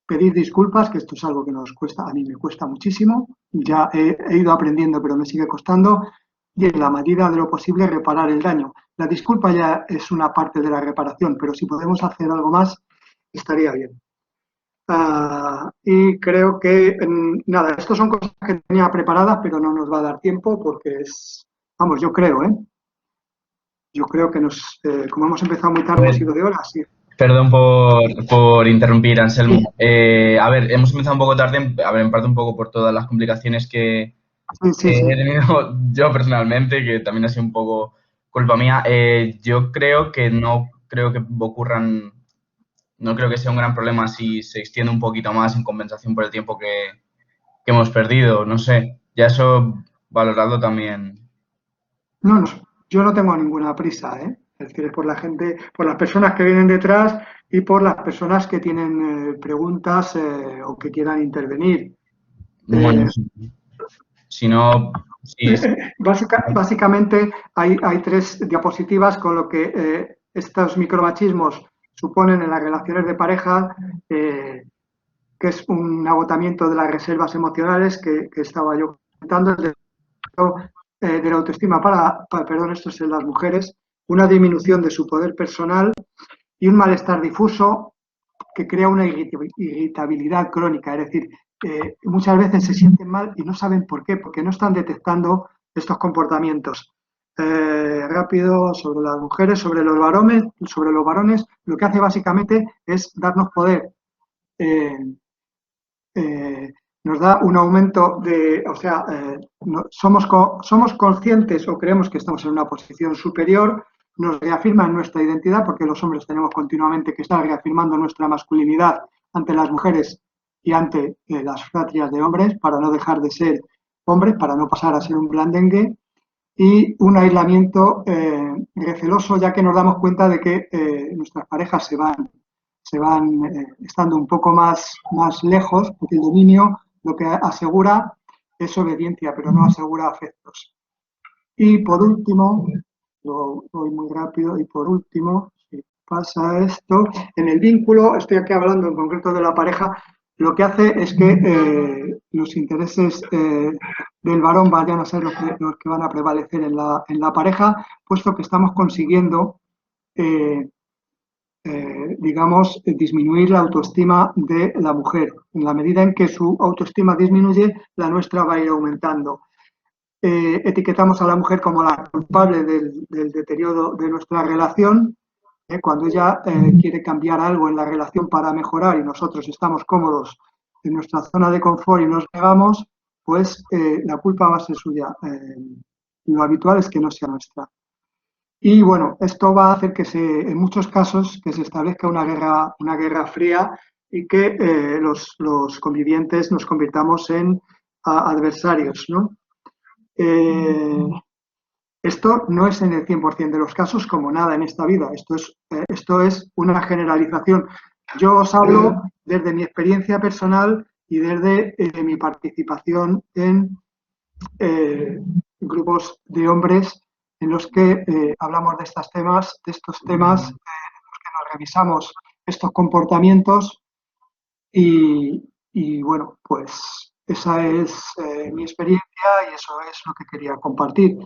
pedir disculpas, que esto es algo que nos cuesta, a mí me cuesta muchísimo, ya he ido aprendiendo, pero me sigue costando, y en la medida de lo posible reparar el daño. La disculpa ya es una parte de la reparación, pero si podemos hacer algo más, estaría bien. Y creo que, nada, estas son cosas que tenía preparadas, pero no nos va a dar tiempo porque es, vamos, yo creo, yo creo que como hemos empezado muy tarde, hemos ido de horas, sí. Perdón por interrumpir, Anselmo. A ver, hemos empezado un poco tarde, a ver, en parte un poco por todas las complicaciones que he tenido yo personalmente, que también ha sido un poco culpa mía. Yo creo que no creo que ocurran, no creo que sea un gran problema si se extiende un poquito más en compensación por el tiempo que hemos perdido, no sé. Ya eso valorado también. No, yo no tengo ninguna prisa, Es decir, es por la gente, por las personas que vienen detrás y por las personas que tienen preguntas o que quieran intervenir. Bueno, si no, sí. Básicamente hay 3 diapositivas con lo que estos micromachismos suponen en las relaciones de pareja, que es un agotamiento de las reservas emocionales que estaba yo comentando, de la autoestima perdón, esto es en las mujeres, una disminución de su poder personal y un malestar difuso que crea una irritabilidad crónica, es decir, muchas veces se sienten mal y no saben por qué, porque no están detectando estos comportamientos. Rápido, sobre las mujeres, sobre los varones, lo que hace básicamente es darnos poder. Nos da un aumento de, o sea, somos conscientes o creemos que estamos en una posición superior, nos reafirma nuestra identidad, porque los hombres tenemos continuamente que estar reafirmando nuestra masculinidad ante las mujeres y ante las fratrias de hombres, para no dejar de ser hombres, para no pasar a ser un blandengue, y un aislamiento receloso, ya que nos damos cuenta de que nuestras parejas se van estando un poco más lejos, porque el dominio lo que asegura es obediencia, pero no asegura afectos. Y por último, lo voy muy rápido, y por último, si pasa esto, en el vínculo, estoy aquí hablando en concreto de la pareja, lo que hace es que los intereses del varón vayan a ser los que van a prevalecer en la pareja, puesto que estamos consiguiendo digamos, disminuir la autoestima de la mujer. En la medida en que su autoestima disminuye, la nuestra va a ir aumentando. Etiquetamos a la mujer como la culpable del deterioro de nuestra relación. Cuando ella quiere cambiar algo en la relación para mejorar y nosotros estamos cómodos en nuestra zona de confort y nos negamos, pues la culpa va a ser suya. Lo habitual es que no sea nuestra. Y bueno, esto va a hacer que en muchos casos que se establezca una guerra fría y que los convivientes nos convirtamos en adversarios, ¿no? Esto no es en el 100% de los casos, como nada en esta vida. Esto es una generalización. Yo os hablo desde mi experiencia personal y desde mi participación en grupos de hombres en los que hablamos de estos temas, en los que nos revisamos estos comportamientos Y bueno, pues esa es mi experiencia y eso es lo que quería compartir.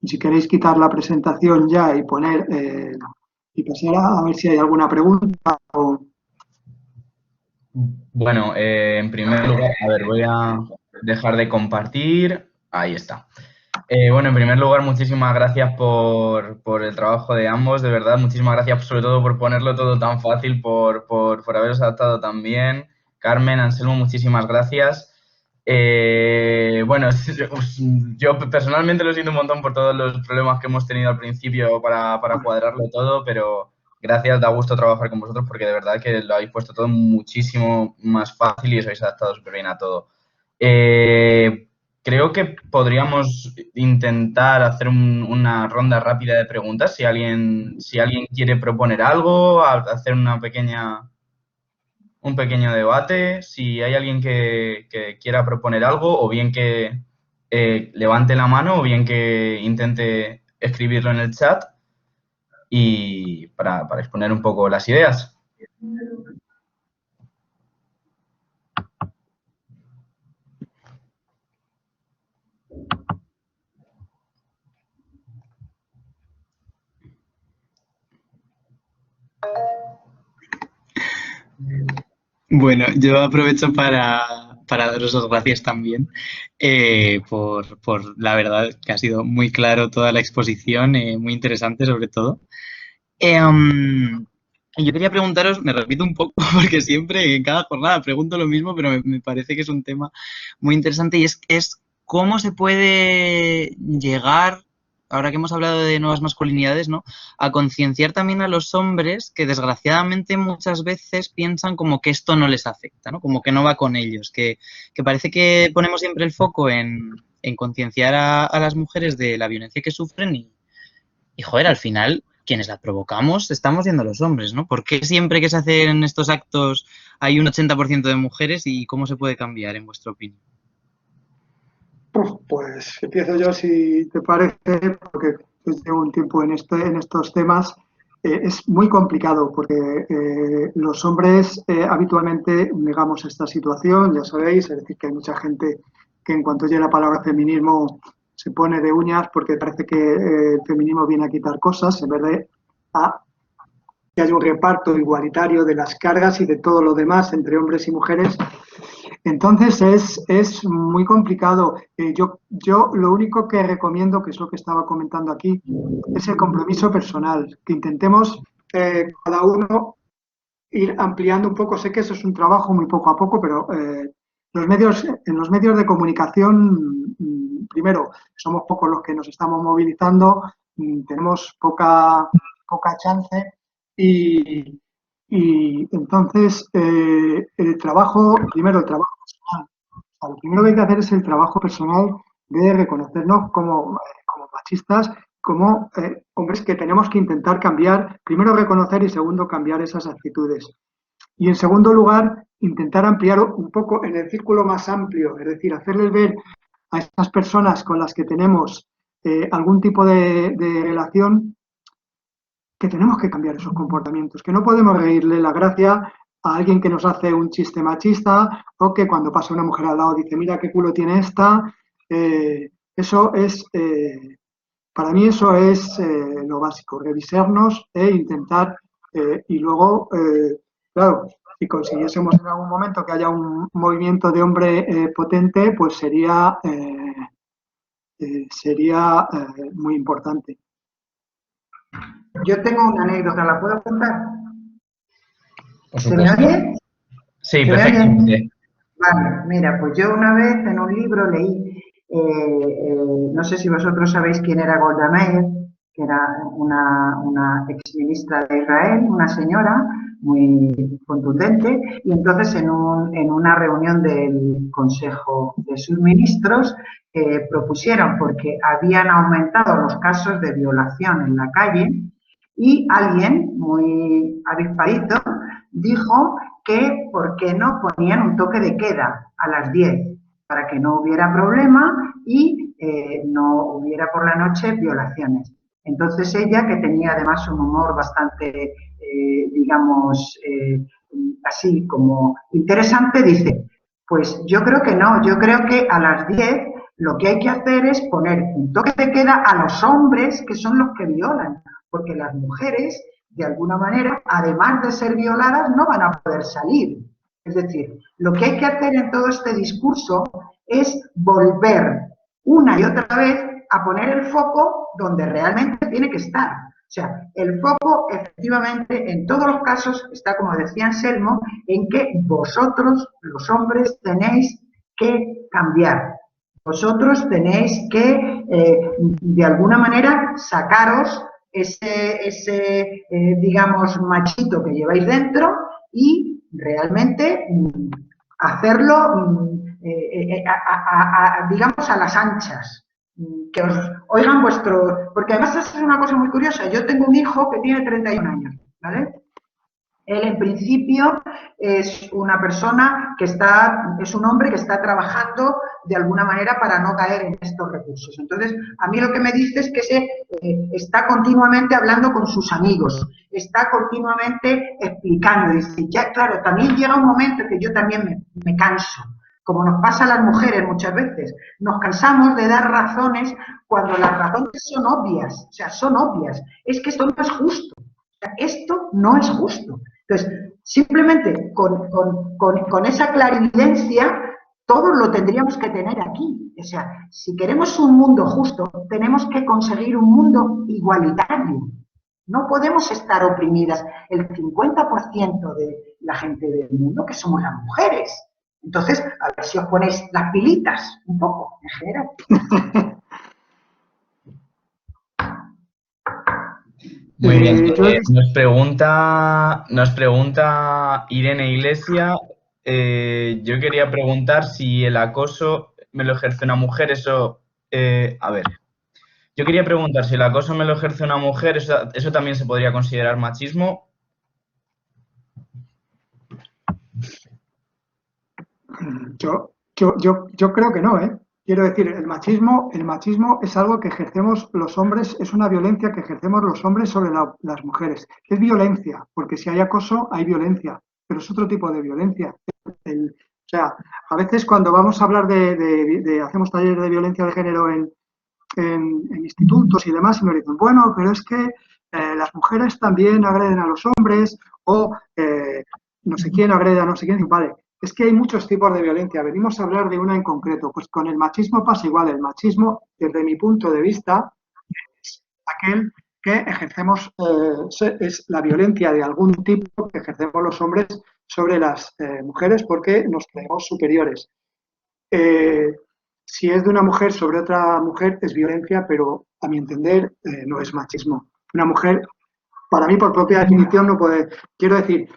Si queréis quitar la presentación ya y poner y pasar a ver si hay alguna pregunta. Bueno, en primer lugar, a ver, voy a dejar de compartir. Ahí está. Bueno, en primer lugar, muchísimas gracias por el trabajo de ambos, de verdad. Muchísimas gracias sobre todo por ponerlo todo tan fácil, por haberos adaptado tan bien. Carmen, Anselmo, muchísimas gracias. Bueno, yo personalmente lo siento un montón por todos los problemas que hemos tenido al principio para cuadrarlo todo, pero gracias, da gusto trabajar con vosotros porque de verdad que lo habéis puesto todo muchísimo más fácil y os habéis adaptado súper bien a todo. Creo que podríamos intentar hacer una ronda rápida de preguntas. Si alguien quiere proponer algo, hacer un pequeño debate. Si hay alguien que quiera proponer algo, o bien que levante la mano, o bien que intente escribirlo en el chat y para exponer un poco las ideas. Bueno, yo aprovecho para daros las gracias también por la verdad que ha sido muy claro toda la exposición, muy interesante sobre todo. Y yo quería preguntaros, me repito un poco porque siempre en cada jornada pregunto lo mismo, pero me parece que es un tema muy interesante y es cómo se puede llegar, ahora que hemos hablado de nuevas masculinidades, ¿no?, a concienciar también a los hombres que desgraciadamente muchas veces piensan como que esto no les afecta, ¿no?, como que no va con ellos, que parece que ponemos siempre el foco en concienciar a las mujeres de la violencia que sufren y joder, al final, quienes la provocamos estamos siendo los hombres, ¿no? ¿Por qué siempre que se hacen estos actos hay un 80% de mujeres y cómo se puede cambiar, en vuestra opinión? Pues empiezo yo, si te parece, porque llevo un tiempo en estos temas. Es muy complicado porque los hombres habitualmente negamos esta situación, ya sabéis, es decir, que hay mucha gente que en cuanto oye la palabra feminismo se pone de uñas porque parece que el feminismo viene a quitar cosas, en vez de que haya un reparto igualitario de las cargas y de todo lo demás entre hombres y mujeres. Entonces es muy complicado. Yo lo único que recomiendo, que es lo que estaba comentando aquí, es el compromiso personal, que intentemos cada uno ir ampliando un poco. Sé que eso es un trabajo muy poco a poco, pero en los medios de comunicación, primero, somos pocos los que nos estamos movilizando, tenemos poca chance y entonces primero el trabajo personal. O sea, lo primero que hay que hacer es el trabajo personal de reconocernos como machistas, como hombres que tenemos que intentar cambiar, primero reconocer y segundo cambiar esas actitudes. Y en segundo lugar, intentar ampliar un poco en el círculo más amplio, es decir, hacerles ver a estas personas con las que tenemos algún tipo de relación que tenemos que cambiar esos comportamientos, que no podemos reírle la gracia a alguien que nos hace un chiste machista o que cuando pasa una mujer al lado dice, mira qué culo tiene esta. Eso es, para mí eso es lo básico, revisarnos e intentar, y luego, claro, si consiguiésemos en algún momento que haya un movimiento de hombre potente, pues sería muy importante. Yo tengo una anécdota, ¿la puedo contar? ¿Se me oye? Sí, perfectamente. Vale, mira, pues yo una vez en un libro leí, no sé si vosotros sabéis quién era Golda Meir, que era una exministra de Israel, una señora muy contundente, y entonces en una reunión del Consejo de sus ministros propusieron, porque habían aumentado los casos de violación en la calle, y alguien muy avispadito dijo que por qué no ponían un toque de queda a las 10 para que no hubiera problema y no hubiera por la noche violaciones. Entonces ella, que tenía además un humor bastante, digamos, así como interesante, dice, pues yo creo que no, yo creo que a las 10 lo que hay que hacer es poner un toque de queda a los hombres que son los que violan, porque las mujeres, de alguna manera, además de ser violadas, no van a poder salir. Es decir, lo que hay que hacer en todo este discurso es volver una y otra vez a poner el foco donde realmente tiene que estar. O sea, el foco efectivamente en todos los casos está, como decía Anselmo, en que vosotros, los hombres, tenéis que cambiar. Vosotros tenéis que, de alguna manera, sacaros ese digamos, machito que lleváis dentro y realmente hacerlo, digamos, a las anchas. Que os oigan vuestro... Porque además es una cosa muy curiosa. Yo tengo un hijo que tiene 31 años, ¿vale? Él, en principio, es una persona que es un hombre que está trabajando de alguna manera para no caer en estos recursos. Entonces, a mí lo que me dice es que está continuamente hablando con sus amigos, está continuamente explicando. Dice, ya, claro, también llega un momento que yo también me canso. Como nos pasa a las mujeres muchas veces, nos cansamos de dar razones cuando las razones son obvias, o sea, son obvias. Es que esto no es justo. Esto no es justo. Entonces, simplemente con esa clarividencia, todos lo tendríamos que tener aquí. O sea, si queremos un mundo justo, tenemos que conseguir un mundo igualitario. No podemos estar oprimidas el 50% de la gente del mundo, que somos las mujeres. Entonces, a ver si os ponéis las pilitas un poco, en general. Muy bien. Nos pregunta Irene Iglesia. Yo quería preguntar si el acoso me lo ejerce una mujer. Eso, a ver. Yo quería preguntar si el acoso me lo ejerce una mujer. ¿Eso también se podría considerar machismo? Yo creo que no, ¿eh? Quiero decir, el machismo es algo que ejercemos los hombres, es una violencia que ejercemos los hombres sobre las mujeres. Es violencia, porque si hay acoso, hay violencia, pero es otro tipo de violencia. O sea, a veces cuando vamos a hablar hacemos talleres de violencia de género en institutos y demás, y nos dicen, bueno, pero es que las mujeres también agreden a los hombres, o no sé quién agrede a no sé quién, vale. Es que hay muchos tipos de violencia. Venimos a hablar de una en concreto. Pues con el machismo pasa igual. El machismo, desde mi punto de vista, es aquel que ejercemos, es la violencia de algún tipo que ejercemos los hombres sobre las mujeres porque nos creemos superiores. Si es de una mujer sobre otra mujer, es violencia, pero a mi entender no es machismo. Una mujer, para mí, por propia definición, no puede... Quiero decir...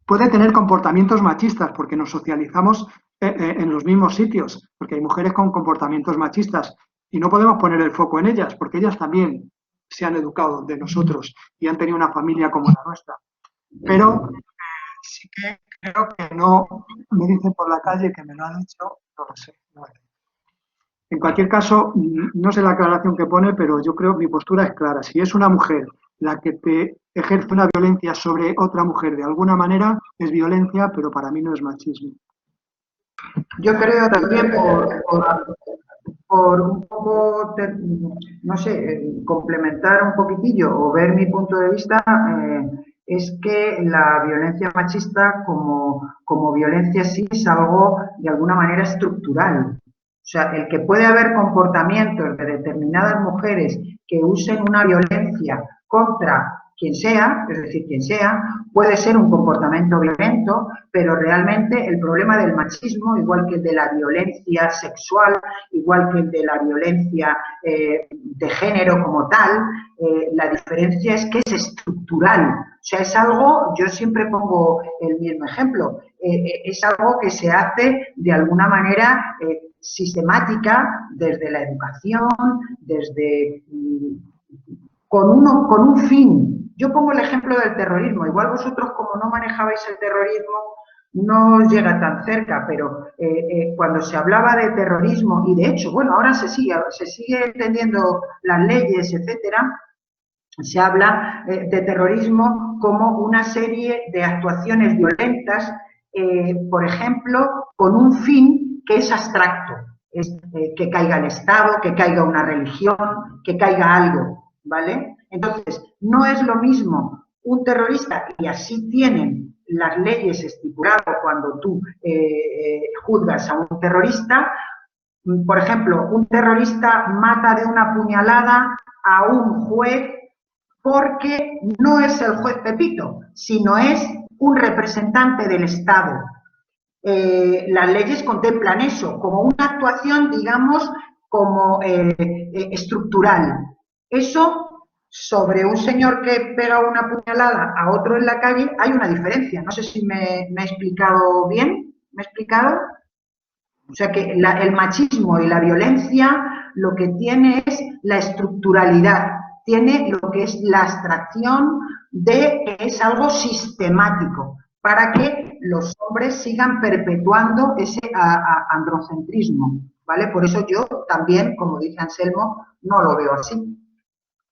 Puede tener comportamientos machistas porque nos socializamos en los mismos sitios, porque hay mujeres con comportamientos machistas y no podemos poner el foco en ellas porque ellas también se han educado de nosotros y han tenido una familia como la nuestra. Pero sí que creo que no me dicen por la calle que me lo han dicho, no lo sé. No. En cualquier caso, no sé la aclaración que pone, pero yo creo que mi postura es clara. Si es una mujer la que te ejerce una violencia sobre otra mujer de alguna manera, es violencia, pero para mí no es machismo. Yo creo también por un poco, no sé, complementar un poquitillo o ver mi punto de vista, es que la violencia machista como violencia sí es algo de alguna manera estructural. O sea, el que puede haber comportamientos de determinadas mujeres que usen una violencia contra quien sea, es decir, quien sea, puede ser un comportamiento violento, pero realmente el problema del machismo, igual que el de la violencia sexual, igual que el de la violencia de género como tal, la diferencia es que es estructural. O sea, es algo, yo siempre pongo el mismo ejemplo, es algo que se hace de alguna manera sistemática desde la educación, desde... con un fin. Yo pongo el ejemplo del terrorismo. Igual vosotros, como no manejabais el terrorismo, no os llega tan cerca, pero cuando se hablaba de terrorismo, y de hecho, bueno, ahora se sigue entendiendo las leyes, etcétera, Se habla de terrorismo como una serie de actuaciones violentas, por ejemplo, con un fin que es abstracto, que caiga el Estado, que caiga una religión, que caiga algo, ¿vale? Entonces, no es lo mismo un terrorista, y así tienen las leyes estipuladas cuando tú juzgas a un terrorista. Por ejemplo, un terrorista mata de una puñalada a un juez porque no es el juez Pepito, sino es un representante del Estado. Las leyes contemplan eso como una actuación, digamos, como estructural. Eso, sobre un señor que pega una puñalada a otro en la calle, hay una diferencia. No sé si me he explicado bien. ¿Me he explicado? O sea que el machismo y la violencia lo que tiene es la estructuralidad, tiene lo que es la abstracción de que es algo sistemático para que los hombres sigan perpetuando ese androcentrismo, ¿vale? Por eso yo también, como dice Anselmo, no lo veo así.